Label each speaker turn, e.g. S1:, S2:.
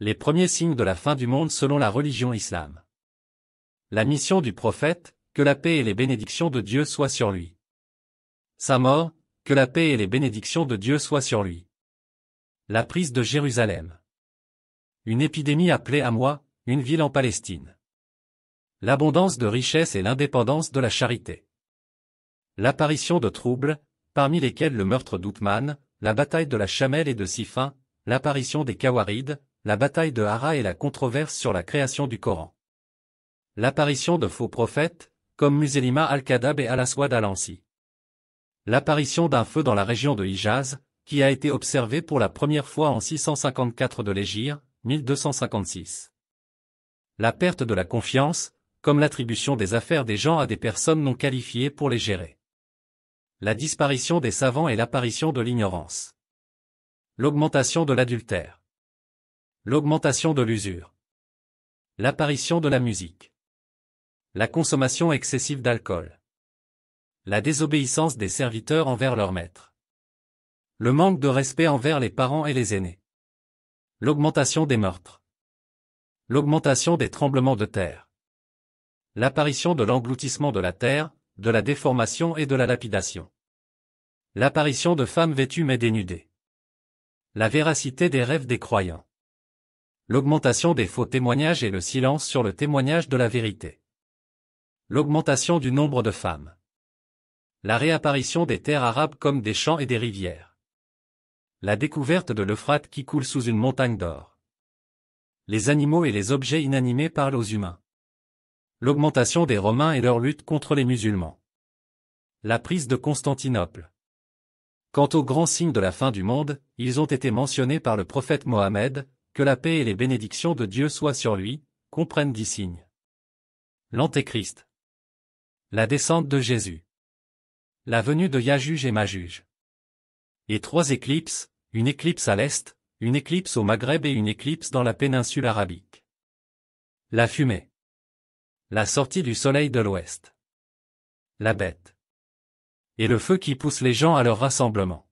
S1: Les premiers signes de la fin du monde selon la religion islam. La mission du prophète, que la paix et les bénédictions de Dieu soient sur lui. Sa mort, que la paix et les bénédictions de Dieu soient sur lui. La prise de Jérusalem. Une épidémie appelée Amwa, une ville en Palestine. L'abondance de richesses et l'indépendance de la charité. L'apparition de troubles, parmi lesquels le meurtre d'Othman, la bataille de la Chamelle et de Siffin, l'apparition des Kawarides, la bataille de Hara et la controverse sur la création du Coran. L'apparition de faux prophètes, comme Muselima al-Kadhab et al-Aswad al-Ansi. L'apparition d'un feu dans la région de Hijaz, qui a été observé pour la première fois en 654 de l'Hégire, 1256. La perte de la confiance, comme l'attribution des affaires des gens à des personnes non qualifiées pour les gérer. La disparition des savants et l'apparition de l'ignorance. L'augmentation de l'adultère. L'augmentation de l'usure. L'apparition de la musique. La consommation excessive d'alcool. La désobéissance des serviteurs envers leurs maîtres. Le manque de respect envers les parents et les aînés. L'augmentation des meurtres. L'augmentation des tremblements de terre. L'apparition de l'engloutissement de la terre, de la déformation et de la lapidation. L'apparition de femmes vêtues mais dénudées. La véracité des rêves des croyants. L'augmentation des faux témoignages et le silence sur le témoignage de la vérité. L'augmentation du nombre de femmes. La réapparition des terres arabes comme des champs et des rivières. La découverte de l'Euphrate qui coule sous une montagne d'or. Les animaux et les objets inanimés parlent aux humains. L'augmentation des Romains et leur lutte contre les musulmans. La prise de Constantinople. Quant aux grands signes de la fin du monde, ils ont été mentionnés par le prophète Mohammed, que la paix et les bénédictions de Dieu soient sur lui, comprennent 10 signes. L'Antéchrist. La descente de Jésus. La venue de Yajuj et Majuj. Et 3 éclipses, une éclipse à l'est, une éclipse au Maghreb et une éclipse dans la péninsule arabique. La fumée. La sortie du soleil de l'ouest. La bête. Et le feu qui pousse les gens à leur rassemblement.